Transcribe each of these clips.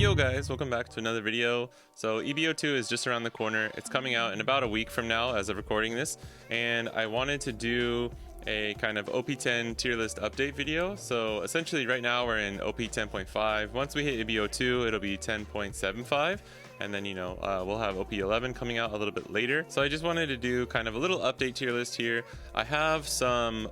Yo guys, welcome back to another video. So EBO2 is just around the corner. It's coming out in about a week from now as of recording this, and I wanted to do a kind of OP10 tier list update video. So essentially right now we're in OP10.5. Once we hit EBO2 it'll be 10.75, and then we'll have OP11 coming out a little bit later. So I just wanted to do kind of a little update tier list here. I have some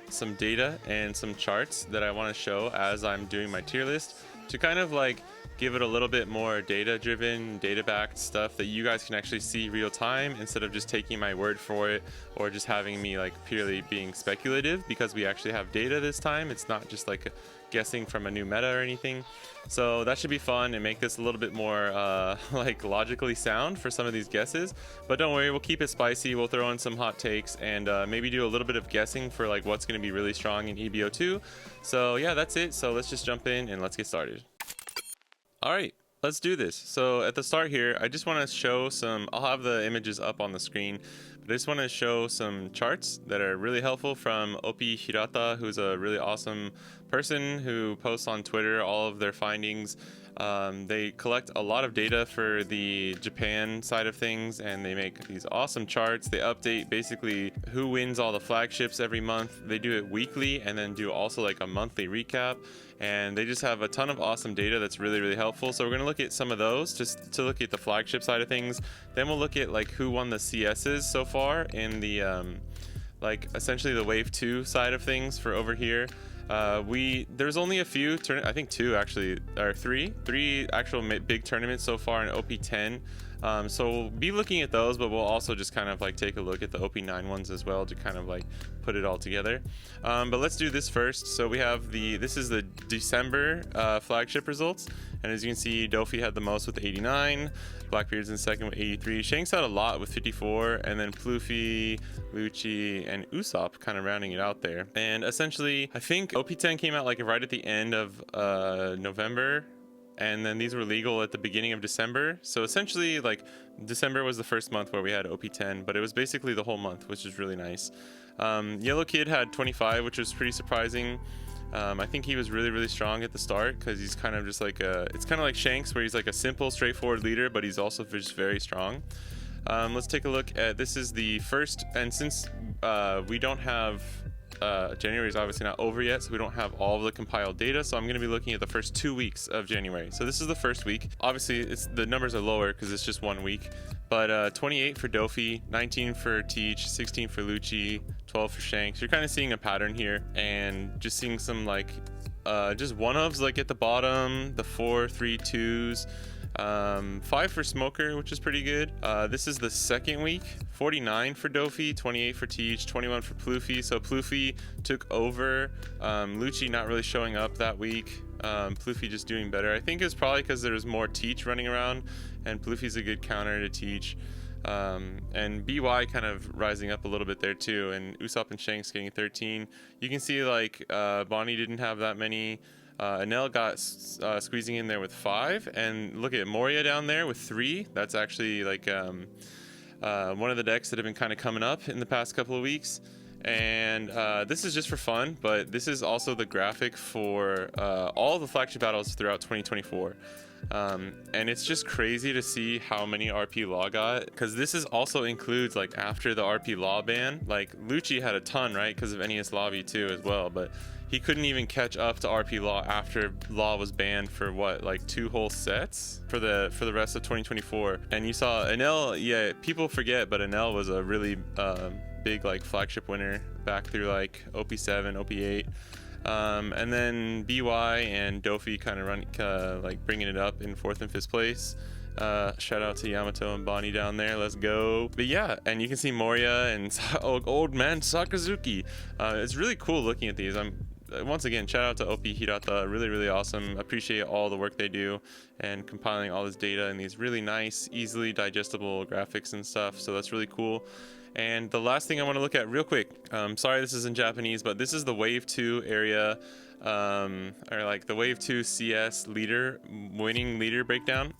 some data and some charts that I want to show as I'm doing my tier list, to kind of like give it a little bit more data-driven, data-backed stuff that you guys can actually see real time, instead of just taking my word for it or just having me like purely being speculative, because we actually have data this time. It's not just like guessing from a new meta or anything. So that should be fun and make this a little bit more like logically sound for some of these guesses. But don't worry, we'll keep it spicy. We'll throw in some hot takes and maybe do a little bit of guessing for like what's going to be really strong in EBO2. So yeah, that's it. So let's just jump in and let's get started. All right, let's do this. So at the start here, I just want to show some, I'll have the images up on the screen, but I just want to show some charts that are really helpful from OP Hirata, who's a really awesome person who posts on Twitter all of their findings. They collect a lot of data for the Japan side of things, and they make these awesome charts. They update basically who wins all the flagships every month. They do it weekly and then do also like a monthly recap, and they just have a ton of awesome data that's really helpful. So we're going to look at some of those just to look at the flagship side of things. Then we'll look at like who won the CSs so far in the like essentially the wave 2 side of things for over here. There's only a few I think two actually, or three actual big tournaments so far in OP10. So we'll be looking at those, but we'll also just kind of like take a look at the OP9 ones as well to kind of like put it all together. But let's do this first. So we have this is the December flagship results, and as you can see, Dofi had the most with 89, Blackbeard's in second with 83, Shanks had a lot with 54, and then Pluffy, Lucci, and USOPP kind of rounding it out there. And essentially, I think OP10 came out like right at the end of November, and then these were legal at the beginning of December. So essentially, like, December was the first month where we had OP10, but it was basically the whole month, which is really nice. Yellow Kid had 25, which was pretty surprising. I think he was really strong at the start, because he's kind of just like it's kind of like Shanks, where he's like a simple, straightforward leader, but he's also just very strong. Let's take a look at, this is the first, and since we don't have January is obviously not over yet, so we don't have all of the compiled data, so I'm going to be looking at the first 2 weeks of January. So this is the first week. Obviously the numbers are lower because it's just 1 week, but 28 for Dofi, 19 for Teach, 16 for Lucci, 12 for Shanks. You're kind of seeing a pattern here, and just seeing some like just one-ofs like at the bottom, the 4, 3, 2s. 5 for Smoker, which is pretty good. This is the second week. 49 for Dofi, 28 for Teach, 21 for Pluffy. So Pluffy took over. Lucci not really showing up that week. Pluffy just doing better. I think it's probably because there was more Teach running around, and Pluffy's a good counter to Teach. And BY kind of rising up a little bit there too, and Usopp and Shanks getting 13. You can see like Bonnie didn't have that many. Anel got squeezing in there with 5, and look at Moria down there with 3. That's actually like one of the decks that have been kind of coming up in the past couple of weeks. And this is just for fun, but this is also the graphic for all the flagship battles throughout 2024. And it's just crazy to see how many RP Law got, because this is also includes like after the RP Law ban. Like Lucci had a ton, right, because of NES Lobby too as well, but he couldn't even catch up to RP Law after Law was banned for what, like 2 whole sets for the rest of 2024. And you saw Anel, yeah, people forget, but Anel was a really big like flagship winner back through like OP7, OP8. And then BY and Dofi kind of like bringing it up in 4th and 5th place. Shout out to Yamato and Bonnie down there, let's go. But yeah, and you can see Moria and old man Sakazuki. It's really cool looking at these. Once again, shout out to OP Hirata, really awesome. Appreciate all the work they do and compiling all this data in these really nice, easily digestible graphics and stuff. So that's really cool. And the last thing I want to look at real quick, sorry this is in Japanese, but this is the wave 2 area, or like the wave 2 CS winning leader breakdown.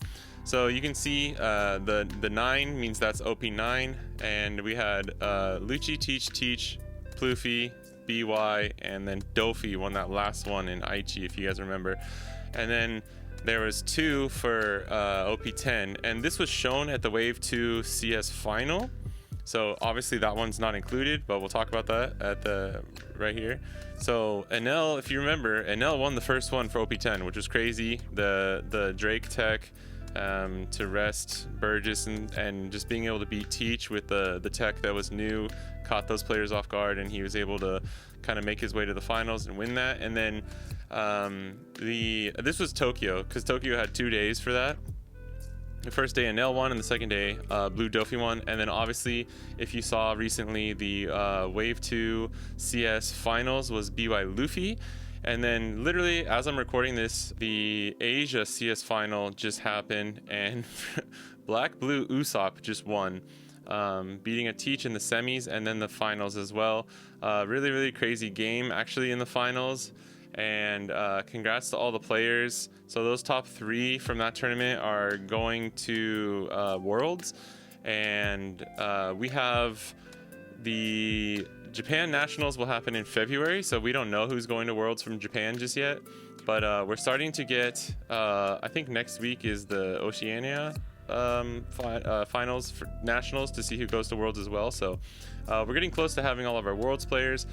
So you can see the 9 means that's OP9, and we had Lucci, Teach, Pluffy, BY, and then Dofi won that last one in Aichi, if you guys remember. and then there was 2 for OP10, and this was shown at the Wave 2 CS final. So obviously that one's not included, but we'll talk about that at the right here. So Enel, if you remember, Enel won the first one for OP10, which was crazy. The Drake tech to rest Burgess and just being able to beat Teach with the tech that was new caught those players off guard, and he was able to kind of make his way to the finals and win that. And then this was Tokyo, because Tokyo had 2 days for that. The first day Enel won, and the second day Blue Dofi won. And then obviously, if you saw recently, the Wave 2 CS finals was BY LUFFY. And then literally as I'm recording this, the Asia CS final just happened, and Black Blue USOPP just won, beating a Teach in the semis and then the finals as well. Really crazy game actually in the finals. And congrats to all the players. So those top 3 from that tournament are going to Worlds, and we have the Japan Nationals will happen in February, so we don't know who's going to Worlds from Japan just yet, but we're starting to get I think next week is the Oceania finals for Nationals to see who goes to Worlds as well. So we're getting close to having all of our Worlds players,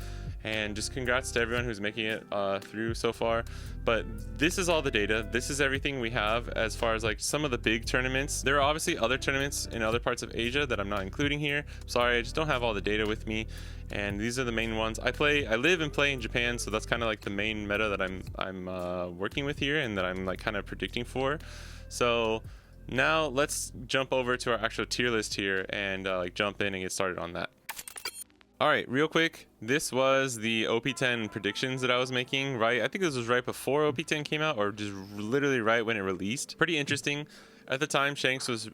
and just congrats to everyone who's making it through so far. But this is all the data. This is everything we have as far as like some of the big tournaments. There are obviously other tournaments in other parts of Asia that I'm not including here. Sorry, I just don't have all the data with me, and these are the main ones. I live and play in Japan, so that's kind of like the main meta that I'm working with here and that I'm like kind of predicting for. So now let's jump over to our actual tier list here and like jump in and get started on that. All right, real quick, this was the OP10 predictions that I was making, right? I think this was right before OP10 came out, or just literally right when it released. Pretty interesting. At the time, Shanks was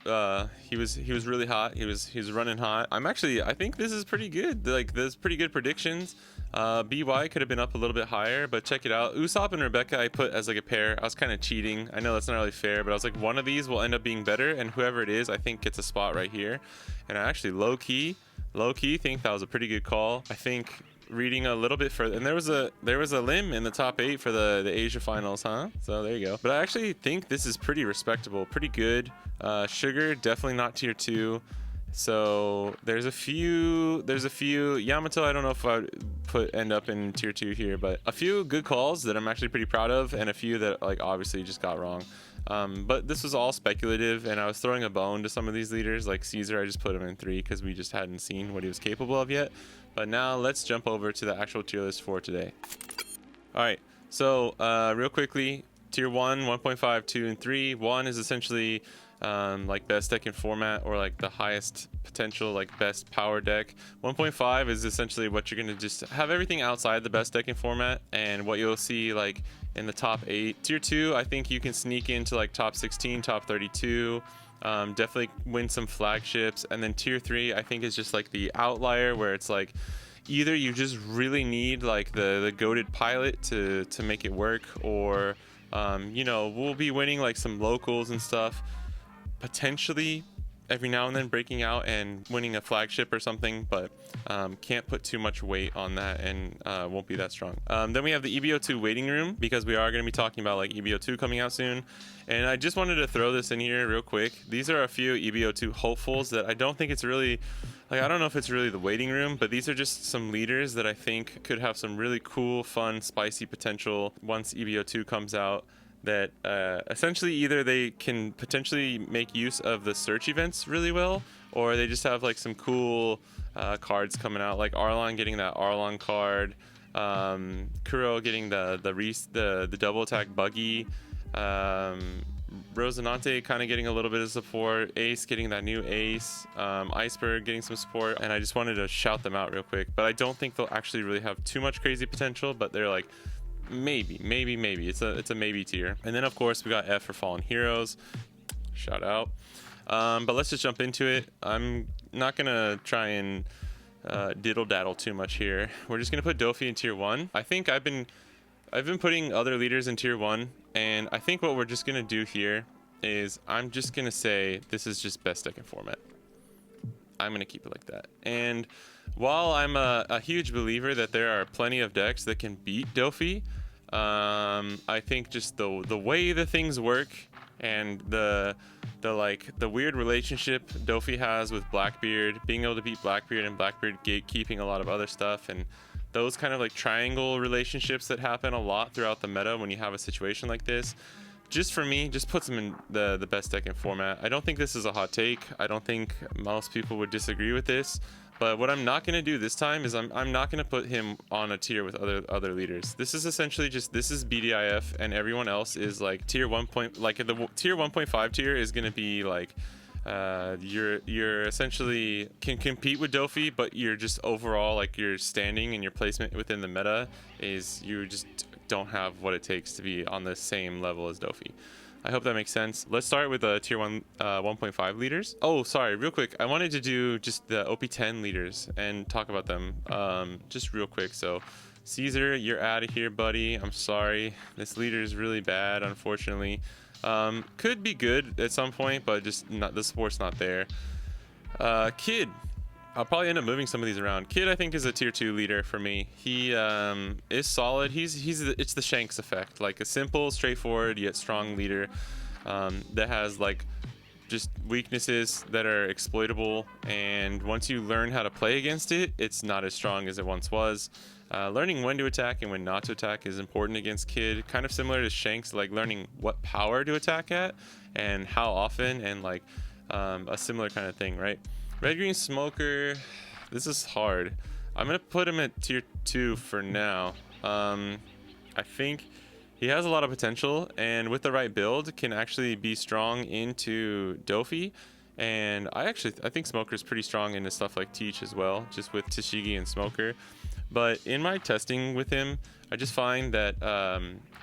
he was really hot. He was running hot. I think this is pretty good. Like, there's pretty good predictions. BY could have been up a little bit higher, but check it out. Usopp and Rebecca I put as like a pair. I was kind of cheating. I know that's not really fair, but I was like, one of these will end up being better, and whoever it is, I think gets a spot right here. And I actually low-key think that was a pretty good call. I think reading a little bit further, and there was a limb in the top 8 for the Asia finals, huh? So there you go. But I actually think this is pretty respectable, pretty good. Sugar definitely not tier 2. So there's a few Yamato. I don't know if I would end up in tier 2 here, but a few good calls that I'm actually pretty proud of, and a few that like obviously just got wrong. But this was all speculative, and I was throwing a bone to some of these leaders. Like Caesar, I just put him in 3 because we just hadn't seen what he was capable of yet. But now let's jump over to the actual tier list for today. All right, so real quickly, tier 1, 1.5, 2, and 3. 1 is essentially like best deck in format, or like the highest potential, like best power deck. 1.5 is essentially what you're gonna just have everything outside the best deck in format, and what you'll see like in the top 8. Tier 2, I think you can sneak into like top 16, top 32. Definitely win some flagships. And then tier 3, I think, is just like the outlier, where it's like either you just really need like the goated pilot to make it work, or you know, we'll be winning like some locals and stuff, potentially every now and then breaking out and winning a flagship or something, but can't put too much weight on that, and won't be that strong. Then we have the EBO2 waiting room, because we are going to be talking about like EBO2 coming out soon, and I just wanted to throw this in here real quick. These are a few EBO2 hopefuls that I don't think it's really, like, I don't know if it's really the waiting room, but these are just some leaders that I think could have some really cool, fun, spicy potential once EBO2 comes out, that essentially either they can potentially make use of the search events really well, or they just have like some cool cards coming out, like Arlon getting that Arlon card, Kuro getting the double attack buggy, Rosinante kind of getting a little bit of support, Ace getting that new Ace, Iceberg getting some support, and I just wanted to shout them out real quick. But I don't think they'll actually really have too much crazy potential, but they're like maybe it's a maybe tier. And then of course we got F for Fallen Heroes, shout out. But let's just jump into it. I'm not gonna try and diddle daddle too much here. We're just gonna put Dofi in tier 1. I think I've been putting other leaders in tier 1, and I think what we're just gonna do here is I'm just gonna say this is just best deck in format. I'm gonna keep it like that. And while I'm a huge believer that there are plenty of decks that can beat Dofi, I think just the way the things work and the weird relationship Dofi has with Blackbeard, being able to beat Blackbeard and Blackbeard gatekeeping a lot of other stuff, and those kind of like triangle relationships that happen a lot throughout the meta when you have a situation like this, just for me, just puts him in the best deck in format. I don't think this is a hot take. I don't think most people would disagree with this. But what I'm not going to do this time is I'm not going to put him on a tier with other leaders. This is essentially just, this is BDIF, and everyone else is like tier 1. Like the tier 1.5 tier is going to be like you're essentially can compete with Dofi, but you're just overall like your standing and your placement within the meta is you just don't have what it takes to be on the same level as Dofi. I hope that makes sense. Let's start with the tier 1 1.5 leaders. Oh, sorry, real quick. I wanted to do just the OP10 leaders and talk about them just real quick. So Caesar, you're out of here, buddy. I'm sorry. This leader is really bad, unfortunately. Could be good at some point, but just not, the support's not there. Kid, I'll probably end up moving some of these around. Kid, I think, is a tier 2 leader for me. He is solid. It's the Shanks effect, like a simple, straightforward yet strong leader that has like just weaknesses that are exploitable. And once you learn how to play against it, it's not as strong as it once was. Learning when to attack and when not to attack is important against Kid. Kind of similar to Shanks, like learning what power to attack at and how often, and like a similar kind of thing, right? Red Green Smoker, this is hard. I'm gonna put him at tier 2 for now. I think he has a lot of potential, and with the right build can actually be strong into Dofi. And I think Smoker is pretty strong into stuff like Teach as well, just with Tashigi and Smoker. But in my testing with him, I just find that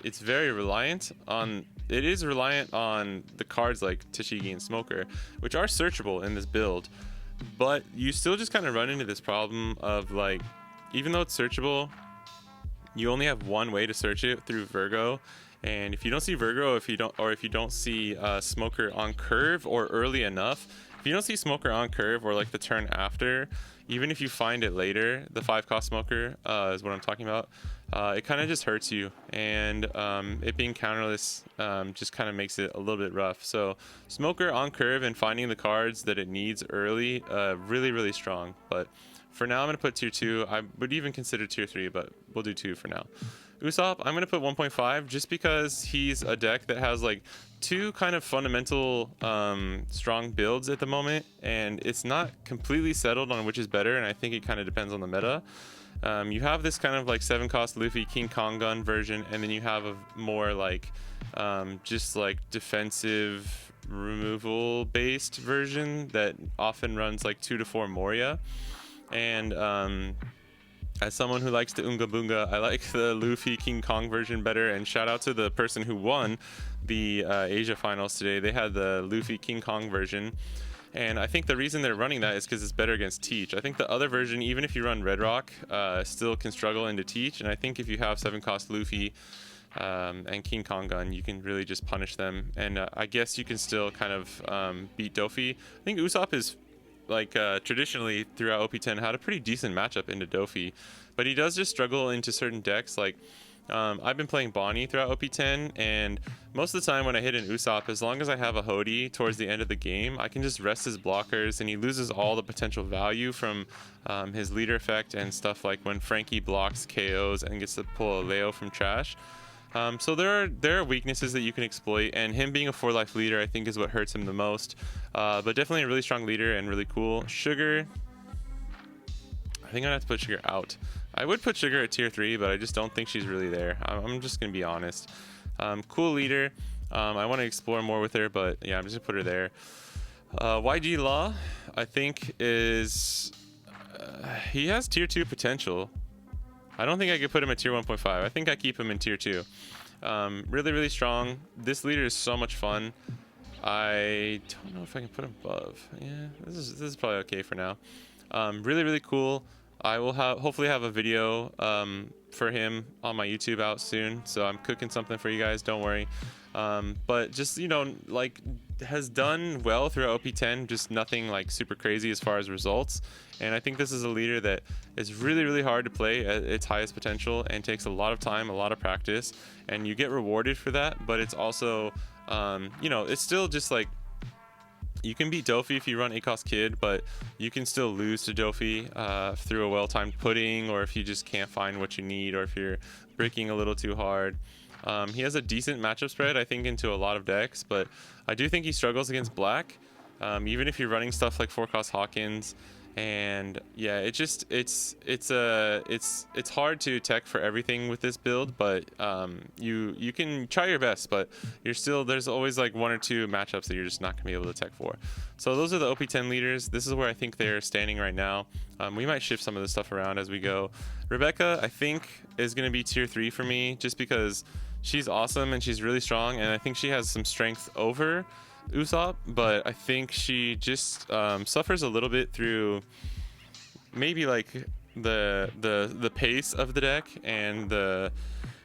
it's very reliant on the cards like Tashigi and Smoker, which are searchable in this build. But you still just kind of run into this problem of like, even though it's searchable, you only have one way to search it, through Virgo. And if you don't see Virgo, if you don't see Smoker on curve or early enough, if you don't see Smoker on curve or like the turn after, even if you find it later, the 5-cost Smoker is what I'm talking about. It kind of just hurts you, and it being counterless just kind of makes it a little bit rough. So Smoker on curve and finding the cards that it needs early, really, really strong. But for now, I'm going to put tier 2. I would even consider tier 3, but we'll do 2 for now. Usopp, I'm going to put 1.5 just because he's a deck that has like 2 kind of fundamental strong builds at the moment, and it's not completely settled on which is better, and I think it kind of depends on the meta. You have this kind of like 7-cost Luffy King Kong gun version, and then you have a more like just like defensive removal based version that often runs like 2 to 4 Moria. And as someone who likes the Unga Bunga, I like the Luffy King Kong version better. And shout out to the person who won the Asia finals today. They had the Luffy King Kong version. And I think the reason they're running that is because it's better against Teach. I think the other version, even if you run Red Rock, still can struggle into Teach. And I think if you have 7-cost Luffy and King Kong gun, you can really just punish them. And I guess you can still kind of beat Dofi. I think Usopp is like traditionally throughout OP10 had a pretty decent matchup into Dofi, but he does just struggle into certain decks. Like I've been playing Bonnie throughout OP10, and most of the time when I hit an Usopp, as long as I have a Hody towards the end of the game, I can just rest his blockers, and he loses all the potential value from his leader effect and stuff like when Frankie blocks KOs and gets to pull a Leo from trash. So there are weaknesses that you can exploit, and him being a 4-life leader I think is what hurts him the most. But definitely a really strong leader and really cool. Sugar, I think I'm gonna have to put Sugar out. I would put Sugar at tier 3, but I just don't think she's really there. I'm just gonna be honest. Cool leader. I want to explore more with her, but yeah, I'm just gonna put her there. YG Law, I think is he has tier 2 potential. I don't think I could put him at tier 1.5. I think I keep him in tier 2. Really, really strong. This leader is so much fun. I don't know if I can put him above. Yeah, this is probably okay for now. Really, really cool. I will hopefully have a video for him on my YouTube out soon. So I'm cooking something for you guys. Don't worry. But just, you know, like has done well throughout OP10, just nothing like super crazy as far as results. And I think this is a leader that is really, really hard to play at its highest potential and takes a lot of time, a lot of practice, and you get rewarded for that. But it's also, you know, it's still just like, you can beat Dofi if you run ACOS Kid, but you can still lose to Dofi through a well-timed pudding, or if you just can't find what you need, or if you're breaking a little too hard. He has a decent matchup spread, I think, into a lot of decks, but I do think he struggles against black, even if you're running stuff like 4-cost Hawkins. And yeah, it's hard to tech for everything with this build, but you can try your best, but there's always like 1 or 2 matchups that you're just not gonna be able to tech for. So those are the OP10 leaders. This is where I think they're standing right now. We might shift some of this stuff around as we go. Rebecca, I think, is gonna be tier 3 for me, just because she's awesome and she's really strong, and I think she has some strength over USOPP, but I think she just suffers a little bit through maybe like the pace of the deck, and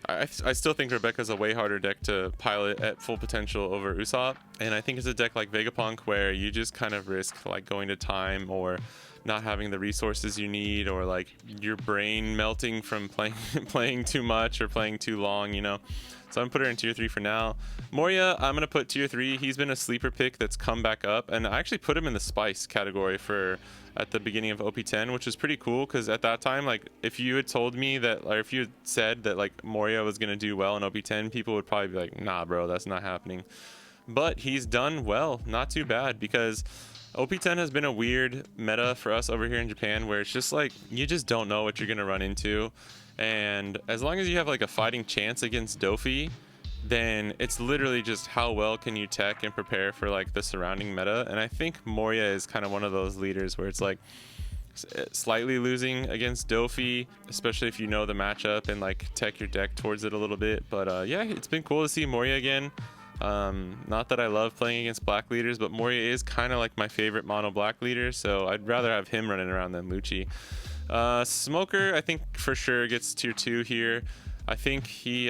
I still think Rebecca's a way harder deck to pilot at full potential over USOPP, and I think it's a deck like Vegapunk where you just kind of risk like going to time, or not having the resources you need, or like your brain melting from playing too much or playing too long, you know. So I'm gonna put her in tier 3 for now. Moria, I'm gonna put tier 3. He's been a sleeper pick that's come back up, and I actually put him in the spice category at the beginning of OP10, which was pretty cool, because at that time, like, if you had told me that, or if you had said that like Moria was gonna do well in OP10, people would probably be like, nah bro, that's not happening. But he's done well, not too bad, because OP10 has been a weird meta for us over here in Japan, where it's just like, you just don't know what you're gonna run into. And as long as you have like a fighting chance against Dofi, then it's literally just how well can you tech and prepare for like the surrounding meta. And I think Moria is kind of one of those leaders where it's like slightly losing against Dofi, especially if you know the matchup and like tech your deck towards it a little bit. But yeah, it's been cool to see Moria again. Not that I love playing against black leaders, but Moria is kind of like my favorite mono black leader, so I'd rather have him running around than Lucci. Smoker, I think for sure gets tier 2 here. I think he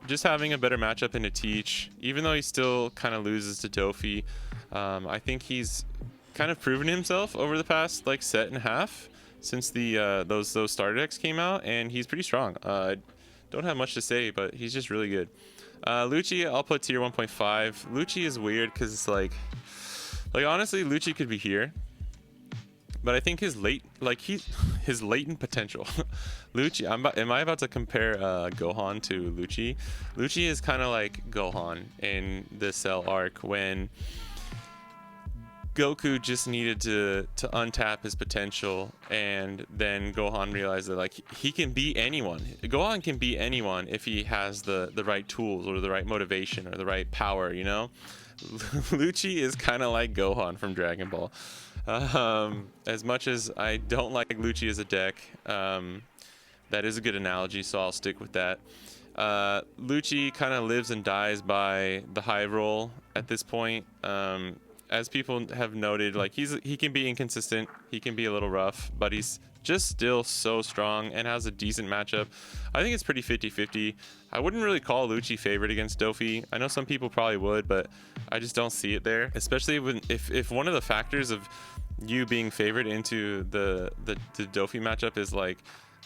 just having a better matchup into Teach, even though he still kind of loses to Dofi. I think he's kind of proven himself over the past like set and a half since the those starter decks came out, and he's pretty strong. I don't have much to say, but he's just really good. Lucci, I'll put tier 1.5. Lucci is weird because it's like honestly, Lucci could be here, but I think his latent potential. Lucci, am I about to compare Gohan to Lucci? Lucci is kind of like Gohan in the Cell arc, when Goku just needed to untap his potential, and then Gohan realized that like he can beat anyone. Gohan can beat anyone if he has the right tools, or the right motivation, or the right power, you know. Lucci is kind of like Gohan from Dragon Ball. As much as I don't like Lucci as a deck, that is a good analogy, so I'll stick with that. Lucci kind of lives and dies by the high roll at this point. As people have noted, like he can be inconsistent, he can be a little rough, but he's just still so strong and has a decent matchup. I think it's pretty 50-50. I wouldn't really call Lucci favorite against Dofi. I know some people probably would, but I just don't see it there. Especially if one of the factors of you being favored into the Dofi matchup is like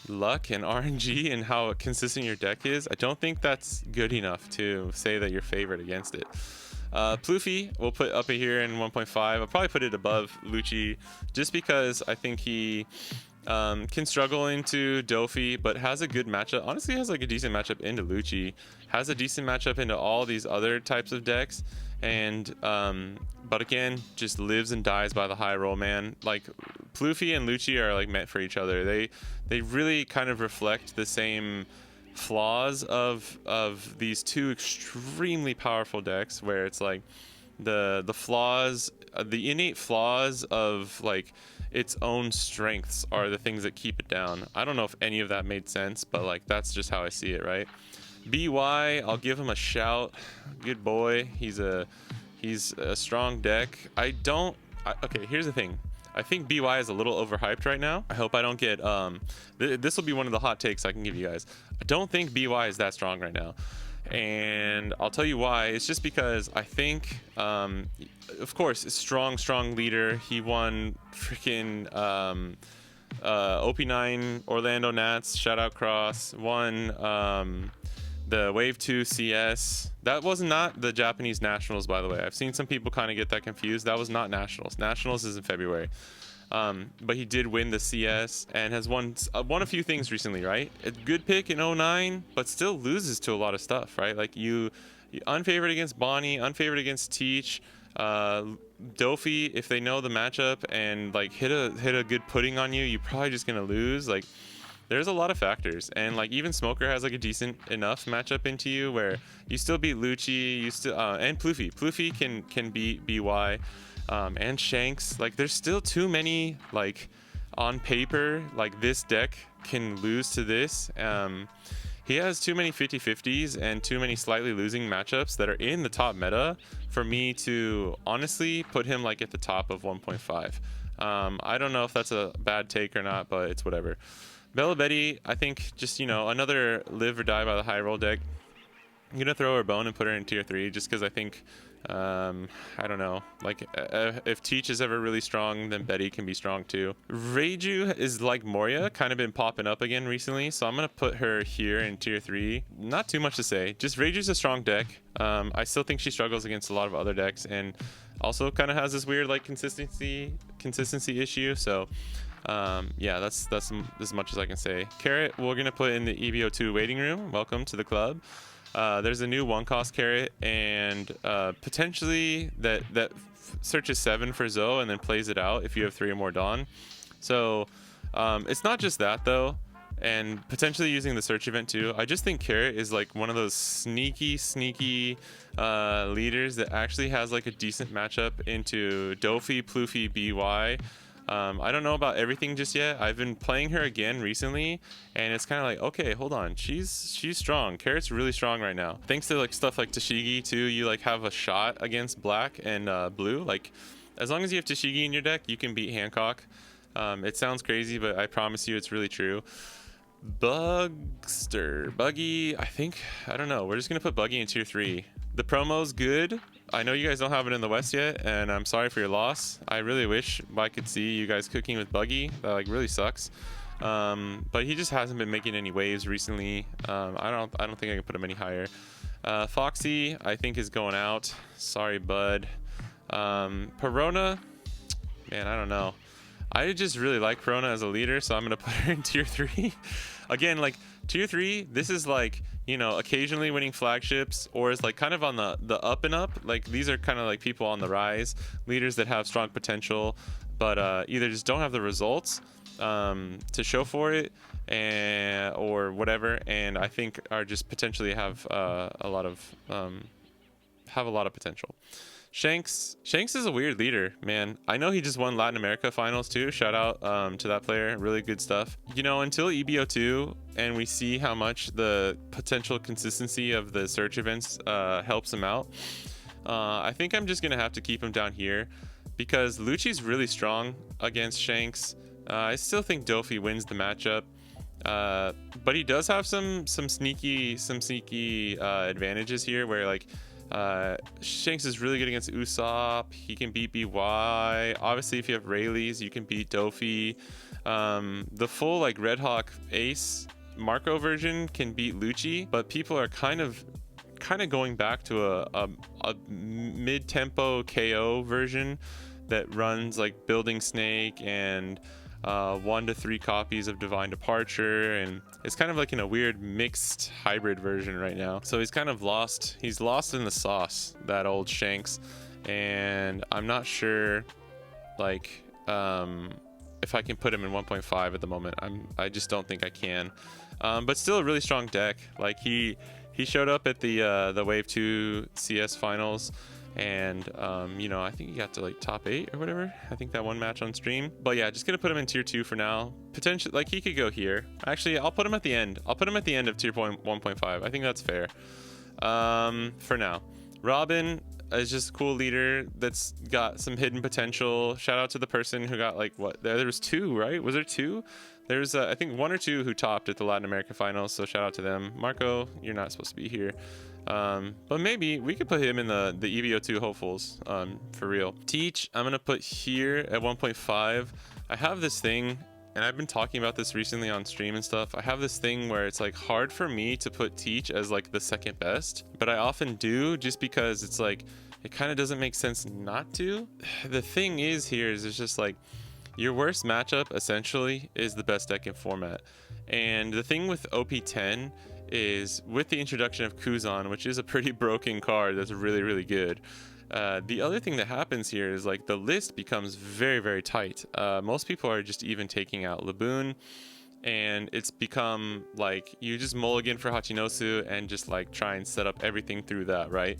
luck and RNG and how consistent your deck is, I don't think that's good enough to say that you're favored against it. Pluffy we'll put up here in 1.5. I'll probably put it above Lucci, just because I think he can struggle into Dofi, but has a good matchup. Honestly, has like a decent matchup into Lucci, has a decent matchup into all these other types of decks, and but again, just lives and dies by the high roll, man. Like Pluffy and Lucci are like meant for each other. They really kind of reflect the same flaws of these two extremely powerful decks, where it's like the flaws, the innate flaws of like its own strengths are the things that keep it down. I don't know if any of that made sense, but like that's just how I see it, right? BY, I'll give him a shout. Good boy. He's a strong deck. Okay, here's the thing. I think BY is a little overhyped right now. I hope I don't get this will be one of the hot takes I can give you guys. I don't think BY is that strong right now. And I'll tell you why. It's just because I think, of course, strong leader. He won freaking OP9 Orlando Nats, shout out Cross, won the Wave 2 CS. That was not the Japanese Nationals, by the way. I've seen some people kind of get that confused. That was not Nationals. Nationals is in February. But he did win the CS and has won a few things recently, right? A good pick in 09, but still loses to a lot of stuff, right? Like you unfavored against Bonnie, unfavored against Teach, Dofi. If they know the matchup and like hit a good pudding on you, you're probably just gonna lose. Like there's a lot of factors, and like even Smoker has like a decent enough matchup into you where you still beat Lucci, you still and Pluffy can beat BY. And Shanks. Like there's still too many, like on paper, like this deck can lose to this. He has too many 50-50s and too many slightly losing matchups that are in the top meta for me to honestly put him like at the top of 1.5. I don't know if that's a bad take or not, but it's whatever. Bella Betty, I think just, you know, another live or die by the high roll deck. I'm gonna throw her a bone and put her in tier 3 just because I think I don't know, like if Teach is ever really strong, then Betty can be strong too. Reiju is like Moria, kind of been popping up again recently, so I'm gonna put her here in tier 3. Not too much to say, just Reiju's a strong deck. I still think she struggles against a lot of other decks and also kind of has this weird like consistency issue, so yeah, that's as much as I can say. Carrot, we're gonna put in the EBO2 waiting room. Welcome to the club. There's a new 1-cost carrot, and potentially that searches 7 for Zoe and then plays it out if you have 3 or more Dawn. So it's not just that though, and potentially using the search event too. I just think Carrot is like one of those sneaky leaders that actually has like a decent matchup into Dofi, Pluffy, BY. I don't know about everything just yet. I've been playing her again recently, and it's kind of like, okay, hold on, she's strong. Carrot's really strong right now. Thanks to like stuff like Tashigi too, you like have a shot against black and blue. Like as long as you have Tashigi in your deck, you can beat Hancock. It sounds crazy, but I promise you it's really true. Buggy, I don't know. We're just gonna put Buggy in tier 3. The promo's good. I know you guys don't have it in the West yet, and I'm sorry for your loss. I really wish I could see you guys cooking with Buggy. That like really sucks. But he just hasn't been making any waves recently. I don't think I can put him any higher. Foxy, I think, is going out. Sorry, bud. Perona, man, I don't know. I just really like Perona as a leader, so I'm gonna put her in tier 3. Again, like tier 3, this is like, you know, occasionally winning flagships, or is like kind of on the up and up. Like these are kind of like people on the rise, leaders that have strong potential, but either just don't have the results to show for it, or whatever, and I think are just potentially have a lot of potential. Shanks is a weird leader, man. I know he just won Latin America finals too. Shout out to that player. Really good stuff. You know, until EBO2 and we see how much the potential consistency of the search events helps him out, I think I'm just gonna have to keep him down here because Lucci's really strong against Shanks. I still think Dofi wins the matchup, but he does have some sneaky advantages here where like Shanks is really good against USOPP. He can beat BY. Obviously, if you have Rayleighs, you can beat Dofi. The full like Red Hawk Ace Marco version can beat Lucci, but people are kind of going back to a mid-tempo KO version that runs like Building Snake and 1 to 3 copies of Divine Departure, and it's kind of like in a weird mixed hybrid version right now. So he's kind of lost. He's lost in the sauce, that old Shanks, and I'm not sure like if I can put him in 1.5 at the moment. I just don't think I can. But still a really strong deck. Like he showed up at the Wave 2 CS finals, and you know, I think he got to like top 8 or whatever. I think that one match on stream. But yeah, just gonna put him in tier 2 for now. Potentially, like, he could go here. Actually, I'll put him at the end. I'll put him at the end of tier 1.5. I think that's fair for now. Robin is just a cool leader that's got some hidden potential. Shout out to the person who got like, what, there was 2, right? Was there 2? There's I think 1 or 2 who topped at the Latin America finals, so shout out to them. Marco, you're not supposed to be here. But maybe we could put him in the EVO2 hopefuls, for real. Teach, I'm gonna put here at 1.5. I have this thing, and I've been talking about this recently on stream and stuff. I have this thing where it's like hard for me to put Teach as like the second best, but I often do, just because it's like it kind of doesn't make sense not to. The thing is here is it's just like your worst matchup essentially is the best deck in format. And the thing with OP10 is, with the introduction of Kuzan, which is a pretty broken card that's really, really good, the other thing that happens here is like the list becomes very, very tight. Most people are just even taking out Laboon, and it's become like you just mulligan for Hachinosu and just like try and set up everything through that, right?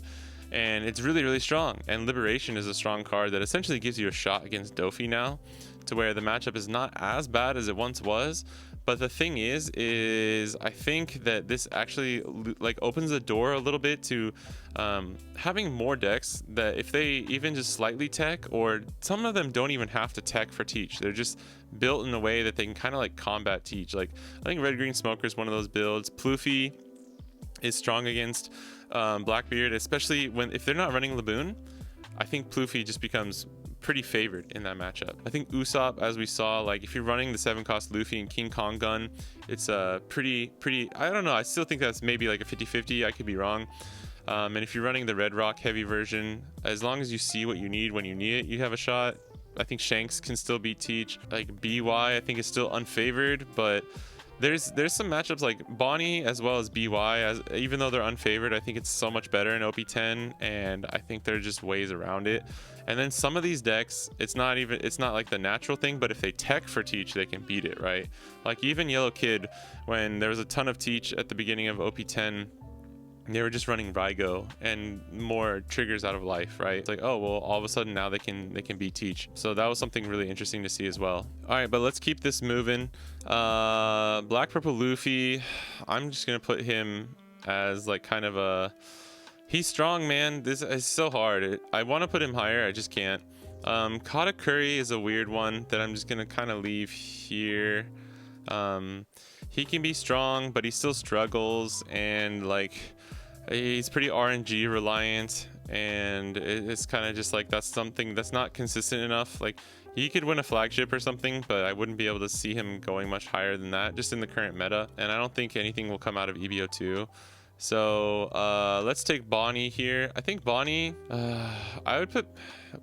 And it's really, really strong. And Liberation is a strong card that essentially gives you a shot against Dofi now, to where the matchup is not as bad as it once was. But the thing is I think that this actually like opens the door a little bit to having more decks that if they even just slightly tech, or some of them don't even have to tech for Teach. They're just built in a way that they can kind of like combat Teach. Like I think Red Green Smoker is one of those builds. Pluffy is strong against Blackbeard, especially if they're not running Laboon. I think Pluffy just becomes pretty favored in that matchup. I think USOPP, as we saw, like if you're running the 7-cost Luffy and King Kong gun, it's a pretty, I don't know, I still think that's maybe like a 50-50, I could be wrong. And if you're running the Red Rock heavy version, as long as you see what you need when you need it, you have a shot. I think Shanks can still beat Teach. Like BY, I think is still unfavored, but there's some matchups like Bonnie as well as BY, even though they're unfavored, I think it's so much better in OP10, and I think there are just ways around it. And then some of these decks, it's not like the natural thing, but if they tech for Teach, they can beat it, right? Like even Yellow Kid, when there was a ton of Teach at the beginning of OP10, they were just running Rygo and more triggers out of life, right? It's like, oh well, all of a sudden now they can beat Teach. So that was something really interesting to see as well. All right, but let's keep this moving. Black Purple Luffy, I'm just gonna put him as like kind of a, he's strong, man. This is so hard. I want to put him higher, I just can't. Katakuri is a weird one that I'm just gonna kind of leave here. He can be strong, but he still struggles, and like he's pretty RNG reliant, and it's kind of just like that's something that's not consistent enough. Like he could win a flagship or something, but I wouldn't be able to see him going much higher than that just in the current meta, and I don't think anything will come out of EBO2. So let's take Bonnie here. I think Bonnie, I would put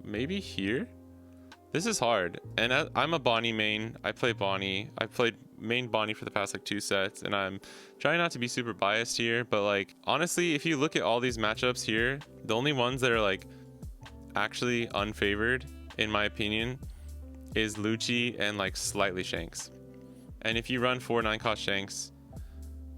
maybe here. This is hard, and I'm a Bonnie main. I play Bonnie. I played main Bonnie for the past like 2 sets, and I'm trying not to be super biased here, but like honestly, if you look at all these matchups here, the only ones that are like actually unfavored in my opinion is Lucci and like slightly Shanks. And if you run 4 9-cost Shanks,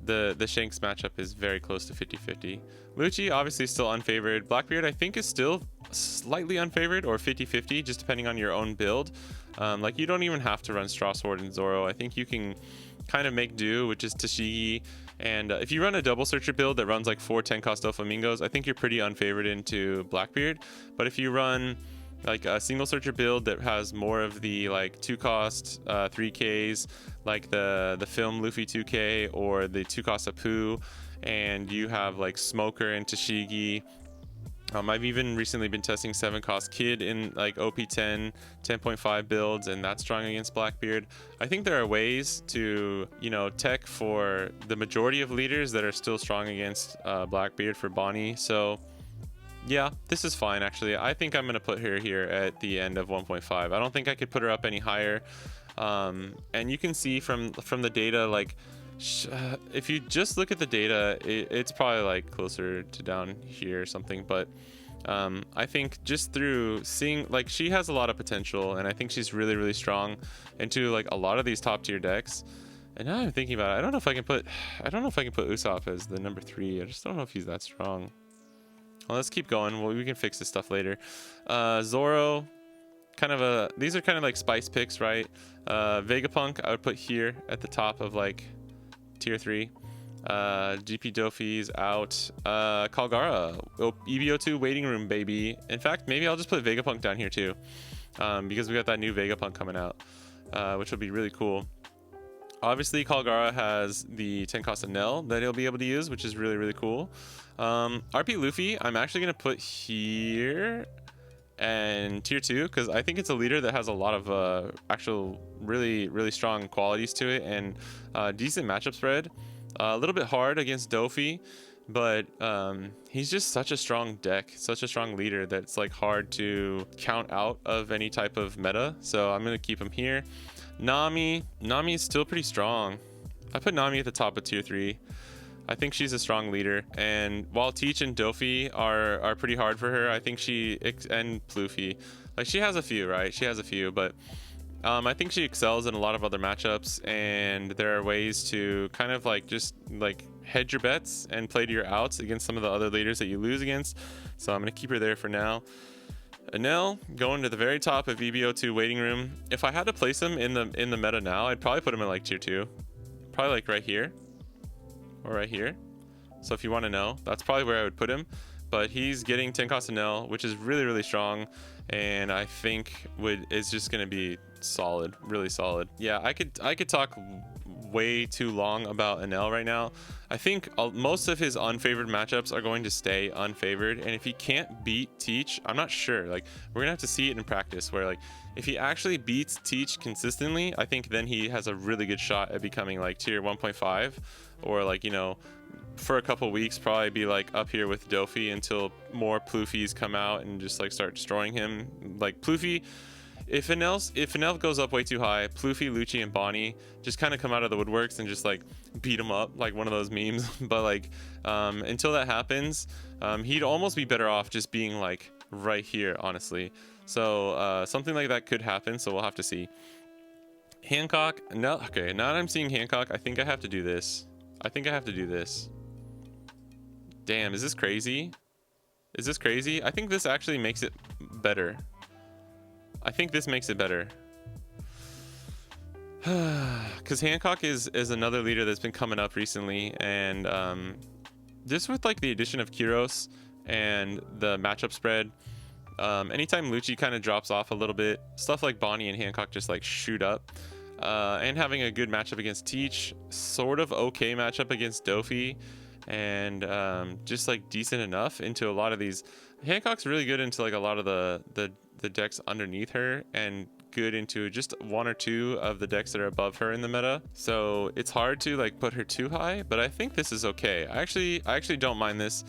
the Shanks matchup is very close to 50-50. Lucci obviously still unfavored. Blackbeard I think is still slightly unfavored, or 50-50, just depending on your own build. Like you don't even have to run Straw Sword and Zoro. I think you can kind of make do with just Tashigi. And if you run a double searcher build that runs like 4 10-cost Doflamingos, I think you're pretty unfavored into Blackbeard. But if you run like a single searcher build that has more of the like 2-cost 3Ks, like the film Luffy 2K or the 2-cost Apu, and you have like Smoker and Tashigi. I've even recently been testing 7-cost Kid in like OP10 10.5 builds, and that's strong against Blackbeard. I think there are ways to, you know, tech for the majority of leaders that are still strong against Blackbeard for Bonnie. So yeah, this is fine actually. I think I'm gonna put her here at the end of 1.5. I don't think I could put her up any higher. And you can see from the data, like if you just look at the data, it's probably like closer to down here or something, but I think just through seeing, like, she has a lot of potential, and I think she's really, really strong into like a lot of these top tier decks. And now I'm thinking about it, I don't know if I can put Usopp as the number 3. I just don't know if he's that strong. Well, let's keep going. Well, we can fix this stuff later. Zoro, these are kind of like spice picks, right? Vegapunk I would put here at the top of like tier 3. GP Dofi's out. Kalgara, EBO2 waiting room, baby. In fact, maybe I'll just put Vegapunk down here too, because we got that new Vegapunk coming out, which will be really cool. Obviously, Kalgara has the 10 cost Nell that he'll be able to use, which is really, really cool. RP Luffy, I'm actually going to put here and tier 2 because I think it's a leader that has a lot of actual really, really strong qualities to it and decent matchup spread. A little bit hard against Dofi, but he's just such a strong deck, such a strong leader that's like hard to count out of any type of meta. So I'm going to keep him here. Nami is still pretty strong. I put Nami at the top of tier 3. I think she's a strong leader, and while Teach and Dofi are pretty hard for her, I think and Pluffy, like she has a few, right? She has a few, but I think she excels in a lot of other matchups, and there are ways to kind of like just like hedge your bets and play to your outs against some of the other leaders that you lose against. So I'm gonna keep her there for now. Enel going to the very top of EBO2 waiting room. If I had to place him in the meta now, I'd probably put him in like tier 2, probably like right here or right here. So if you want to know, that's probably where I would put him. But he's getting 10 cost Enel, which is really, really strong, and I think is just going to be solid, really solid. Yeah, I could talk way too long about Enel right now. I think most of his unfavored matchups are going to stay unfavored, and if he can't beat Teach, I'm not sure. Like, we're gonna have to see it in practice, where like if he actually beats Teach consistently, I think then he has a really good shot at becoming like tier 1.5, or like, you know, for a couple weeks probably be like up here with Dofi until more Pluffys come out and just like start destroying him. Like Pluffy, if Enel goes up way too high, Pluffy, Lucci, and Bonnie just kind of come out of the woodworks and just like beat him up, like one of those memes. But like until that happens, he'd almost be better off just being like right here, honestly. So something like that could happen, so we'll have to see. Hancock, no, okay, now that I'm seeing Hancock, I think I have to do this. Damn, is this crazy? Is this crazy? I think this actually makes it better. Because Hancock is another leader that's been coming up recently, and just with like the addition of Kyros and the matchup spread, anytime Lucci kind of drops off a little bit, stuff like Bonnie and Hancock just like shoot up. And having a good matchup against Teach, sort of okay matchup against Dofi, and just like decent enough into a lot of these. Hancock's really good into like a lot of the decks underneath her, and good into just one or two of the decks that are above her in the meta. So it's hard to like put her too high, but I think this is okay. I actually don't mind this.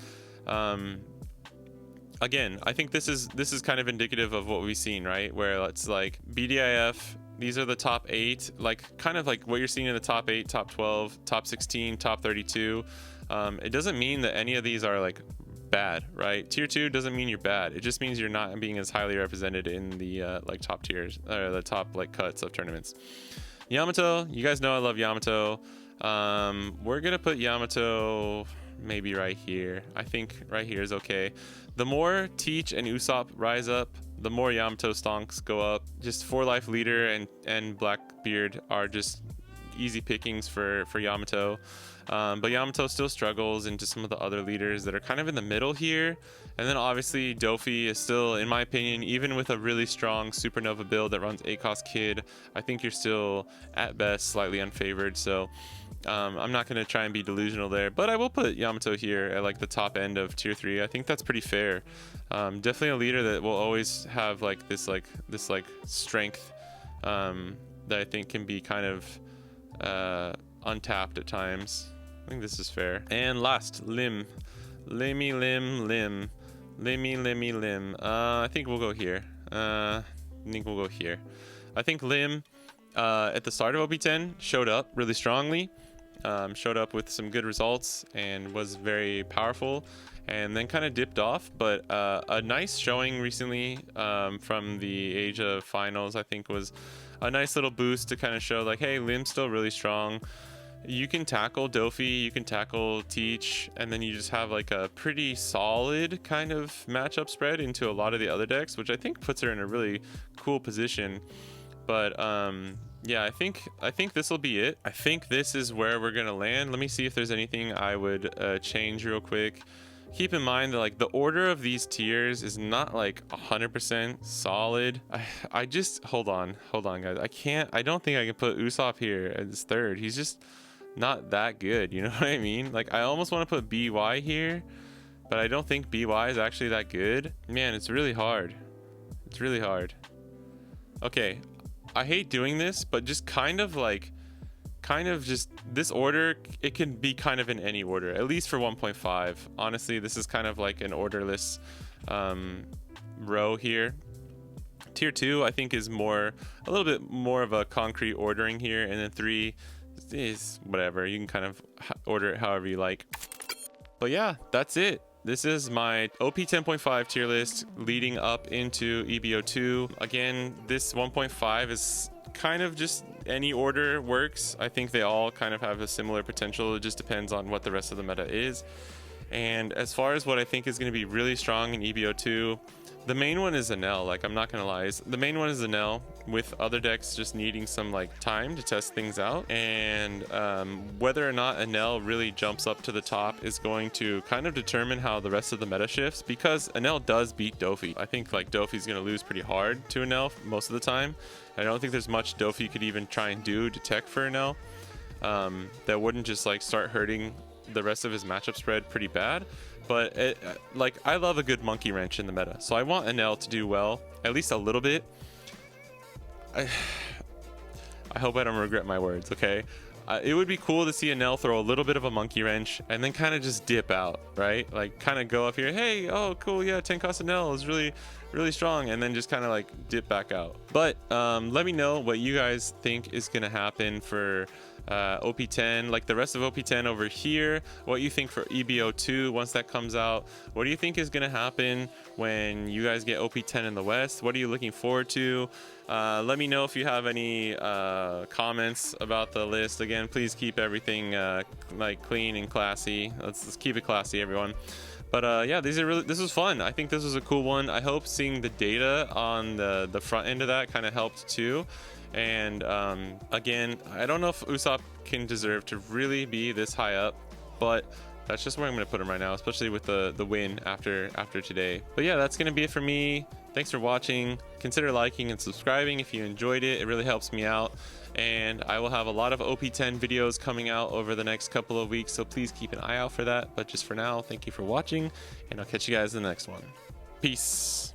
Again, I think this is kind of indicative of what we've seen, right? Where it's like BDIF, these are the top 8, like kind of like what you're seeing in the top 8, top 12, top 16, top 32. It doesn't mean that any of these are like bad, right? Tier 2 doesn't mean you're bad. It just means you're not being as highly represented in the like top tiers, or the top like cuts of tournaments. Yamato, you guys know I love Yamato. We're gonna put Yamato maybe right here. I think right here is okay. The more Teach and Usopp rise up, the more Yamato stonks go up. Just 4-life leader and Blackbeard are just easy pickings for Yamato. But Yamato still struggles into some of the other leaders that are kind of in the middle here. And then obviously Dofi is still, in my opinion, even with a really strong supernova build that runs 8-cost Kid, I think you're still at best slightly unfavored. So I'm not going to try and be delusional there, but I will put Yamato here at like the top end of tier 3. I think that's pretty fair. Definitely a leader that will always have like this strength that I think can be kind of untapped at times. I think this is fair. And last, Lim. Lim. I think we'll go here. I think Lim at the start of OP10 showed up really strongly. Showed up with some good results and was very powerful, and then kind of dipped off, but a nice showing recently from the Asia finals, I think, was a nice little boost to kind of show like, hey, Lim's still really strong. You can tackle Dofi, you can tackle Teach, and then you just have like a pretty solid kind of matchup spread into a lot of the other decks, which I think puts her in a really cool position. But yeah, I think this will be it. I think this is where we're gonna land. Let me see if there's anything I would change real quick. keep in mind that like the order of these tiers is not like 100% solid. I just hold on guys. I don't think I can put Usopp here as third. He's just not that good, you know what I mean? Like I almost want to put BY here, but I don't think BY is actually that good. Man, it's really hard. It's really hard. Okay, I hate doing this, but just kind of just this order, it can be kind of in any order, at least for 1.5. Honestly, this is kind of like an orderless row here. Tier 2 I think is a little bit more of a concrete ordering here, and then 3 is whatever, you can kind of order it however you like. But yeah, that's it. This is my OP10.5 tier list leading up into EBO2. Again, this 1.5 is kind of just any order works. I think they all kind of have a similar potential. It just depends on what the rest of the meta is. And as far as what I think is going to be really strong in EBO2, the main one is Enel. Like, I'm not gonna lie, the main one is Enel, with other decks just needing some like time to test things out. And whether or not Enel really jumps up to the top is going to kind of determine how the rest of the meta shifts, because Enel does beat Dofi. I think like Dofi's gonna lose pretty hard to Enel most of the time. I don't think there's much Dofi could even try and do to tech for Enel that wouldn't just like start hurting the rest of his matchup spread pretty bad. But like, I love a good monkey wrench in the meta, so I want Enel to do well, at least a little bit. I hope I don't regret my words, okay? It would be cool to see Enel throw a little bit of a monkey wrench and then kind of just dip out, right? Like, kind of go up here, hey, oh, cool, yeah, 10 cost Enel is really, really strong, and then just kind of like dip back out. But let me know what you guys think is gonna happen for OP10, like the rest of OP10 over here, what you think for EBO2 once that comes out. What do you think is going to happen when you guys get OP10 in the West? What are you looking forward to? Let me know if you have any comments about the list. Again, please keep everything like clean and classy. Let's keep it classy, everyone. But yeah, this was fun. I think this was a cool one. I hope seeing the data on the front end of that kind of helped too. And again, I don't know if Usopp can deserve to really be this high up, but that's just where I'm going to put him right now, especially with the win after today. But yeah, that's going to be it for me. Thanks for watching. Consider liking and subscribing if you enjoyed it. It really helps me out. And I will have a lot of OP10 videos coming out over the next couple of weeks, so please keep an eye out for that. But just for now, thank you for watching, and I'll catch you guys in the next one. Peace.